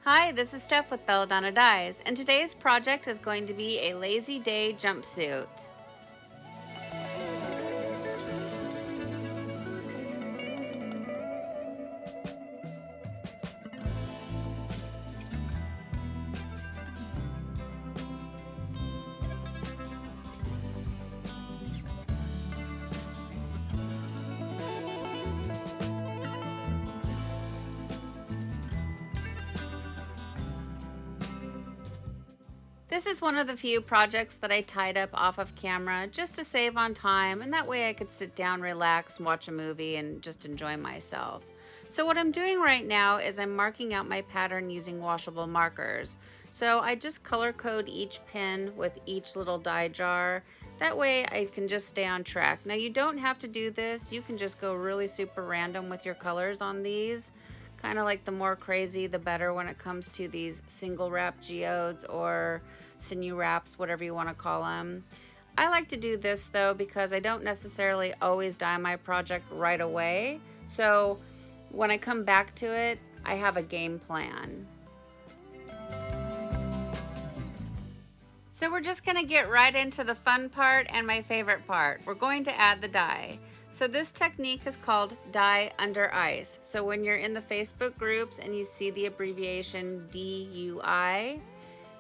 Hi, this is Steph with Belladonna Dyes, and today's project is going to be a Lazy Day Jumpsuit. This is one of the few projects that I tied up off of camera just to save on time, and that way I could sit down, relax, and watch a movie and just enjoy myself. So what I'm doing right now is I'm marking out my pattern using washable markers. So I just color code each pin with each little dye jar. That way I can just stay on track. Now you don't have to do this. You can just go really super random with your colors on these. Kind of like the more crazy the better when it comes to these single wrap geodes or sinew wraps, whatever you want to call them. I like to do this though because I don't necessarily always dye my project right away. So when I come back to it, I have a game plan. So we're just going to get right into the fun part and my favorite part. We're going to add the dye. So this technique is called dye under ice. So when you're in the Facebook groups and you see the abbreviation DUI,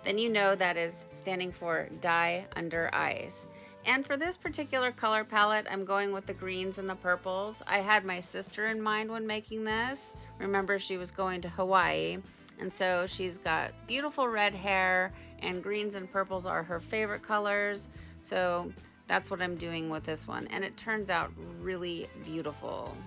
then you know that is standing for dye under ice. And for this particular color palette, I'm going with the greens and the purples. I had my sister in mind when making this. Remember, she was going to Hawaii, and so she's got beautiful red hair, and greens and purples are her favorite colors. So that's what I'm doing with this one, and it turns out really beautiful.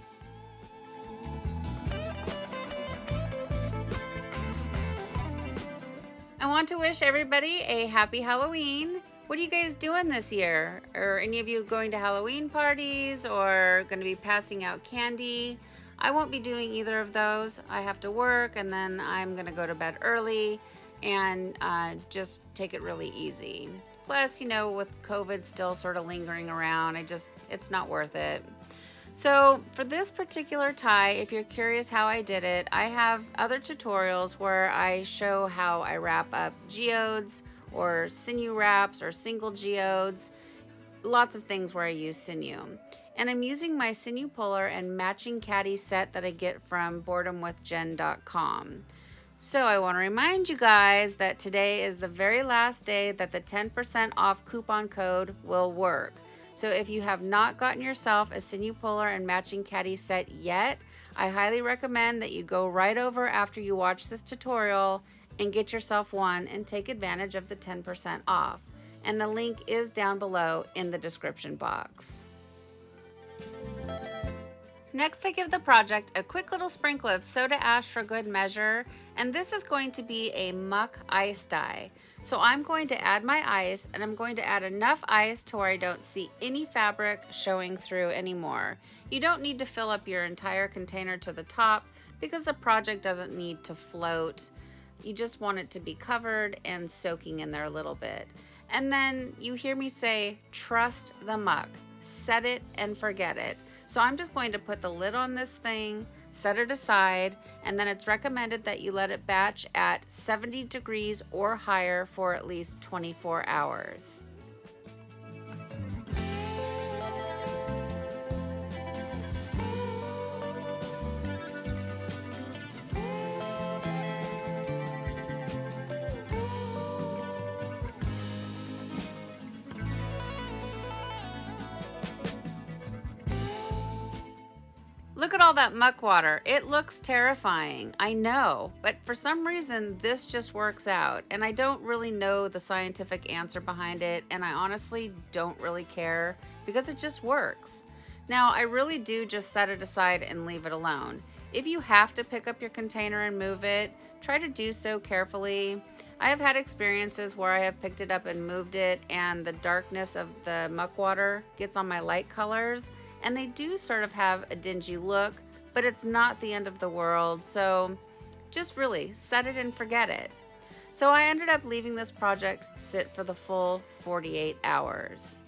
I want to wish everybody a happy Halloween. What are you guys doing this year? Are any of you going to Halloween parties or going to be passing out candy? I won't be doing either of those. I have to work, and then I'm going to go to bed early and just take it really easy. Plus, you know, with COVID still sort of lingering around, it's not worth it. So for this particular tie, if you're curious how I did it, I have other tutorials where I show how I wrap up geodes or sinew wraps or single geodes, lots of things where I use sinew. And I'm using my sinew puller and matching caddy set that I get from boredomwithjen.com. So I want to remind you guys that today is the very last day that the 10% off coupon code will work. So if you have not gotten yourself a sinew puller and matching caddy set yet, I highly recommend that you go right over after you watch this tutorial and get yourself one and take advantage of the 10% off. And the link is down below in the description box. Next, I give the project a quick little sprinkle of soda ash for good measure, and this is going to be a Muck ice dye. So I'm going to add my ice, and I'm going to add enough ice to where I don't see any fabric showing through anymore. You don't need to fill up your entire container to the top because the project doesn't need to float. You just want it to be covered and soaking in there a little bit. And then you hear me say, trust the muck. Set it and forget it. So I'm just going to put the lid on this thing, set it aside, and then it's recommended that you let it batch at 70 degrees or higher for at least 24 hours. Look at all that muck water. It looks terrifying, I know, but for some reason this just works out, and I don't really know the scientific answer behind it, and I honestly don't really care because it just works. Now, I really do just set it aside and leave it alone. If you have to pick up your container and move it, try to do so carefully. I have had experiences where I have picked it up and moved it, and the darkness of the muck water gets on my light colors, and they do sort of have a dingy look, but it's not the end of the world, so just really set it and forget it. So I ended up leaving this project sit for the full 48 hours.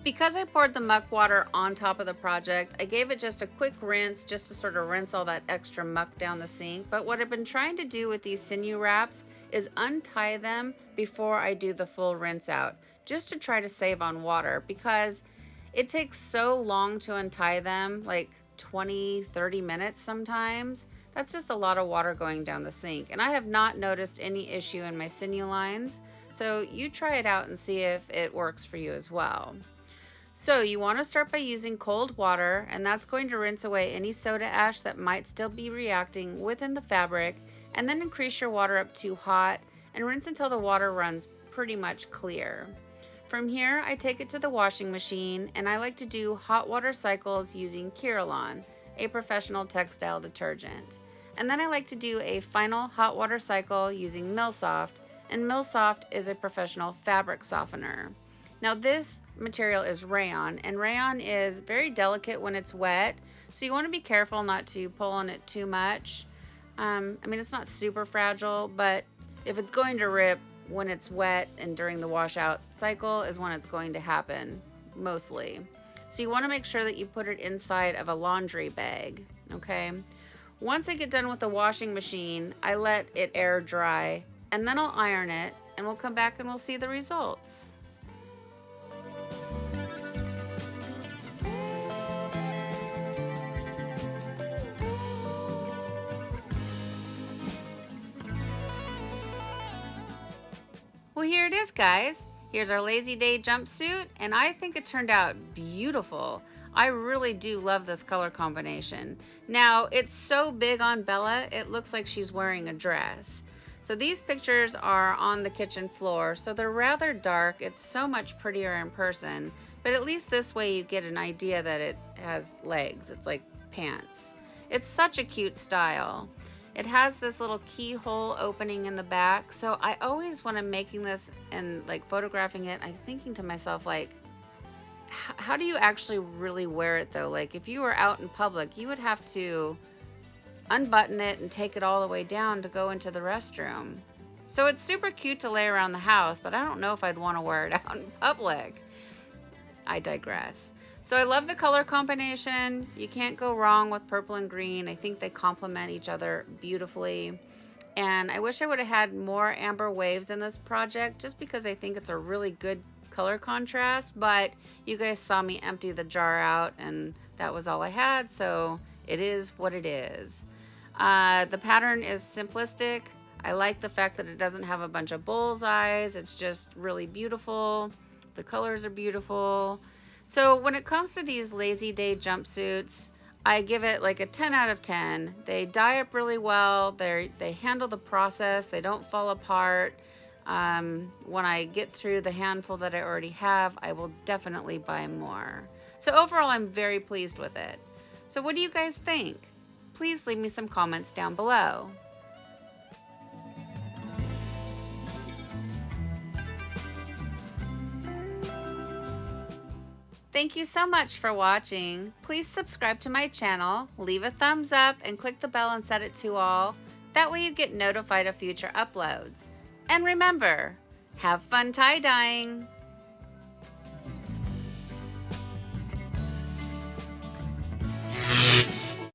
Because I poured the muck water on top of the project, I gave it just a quick rinse just to sort of rinse all that extra muck down the sink. But what I've been trying to do with these Sinew wraps is untie them before I do the full rinse out, just to try to save on water, because it takes so long to untie them, like 20-30 minutes sometimes. That's just a lot of water going down the sink, and I have not noticed any issue in my Sinew lines. So you try it out and see if it works for you as well. So you want to start by using cold water, and that's going to rinse away any soda ash that might still be reacting within the fabric, and then increase your water up to hot and rinse until the water runs pretty much clear. From here, I take it to the washing machine, and I like to do hot water cycles using Kirillon, a professional textile detergent. And then I like to do a final hot water cycle using Milsoft, and Milsoft is a professional fabric softener. Now this material is rayon, and rayon is very delicate when it's wet, so you want to be careful not to pull on it too much. I mean, it's not super fragile, but if it's going to rip when it's wet and during the washout cycle is when it's going to happen, mostly. So you want to make sure that you put it inside of a laundry bag, okay? Once I get done with the washing machine, I let it air dry, and then I'll iron it, and we'll come back and we'll see the results. Well, here it is, guys. Here's our Lazy Day jumpsuit, and I think it turned out beautiful. I really do love this color combination. Now, it's so big on Bella, it looks like she's wearing a dress. So these pictures are on the kitchen floor, so they're rather dark. It's so much prettier in person, but at least this way you get an idea that it has legs. It's like pants. It's such a cute style. It has this little keyhole opening in the back, so I always, when I'm making this and like photographing it, I'm thinking to myself, like, how do you actually really wear it though? Like if you were out in public, you would have to unbutton it and take it all the way down to go into the restroom. So it's super cute to lay around the house, but I don't know if I'd want to wear it out in public. I digress. So I love the color combination. You can't go wrong with purple and green. I think they complement each other beautifully. And I wish I would have had more amber waves in this project, just because I think it's a really good color contrast, but you guys saw me empty the jar out and that was all I had, so it is what it is. The pattern is simplistic. I like the fact that it doesn't have a bunch of bullseyes. It's just really beautiful. The colors are beautiful. So when it comes to these Lazy Day jumpsuits, I give it like a 10 out of 10. They dye up really well. They handle the process. They don't fall apart. When I get through the handful that I already have, I will definitely buy more. So overall, I'm very pleased with it. So what do you guys think? Please leave me some comments down below. Thank you so much for watching. Please subscribe to my channel, leave a thumbs up, and click the bell and set it to all. That way you get notified of future uploads. And remember, have fun tie-dyeing!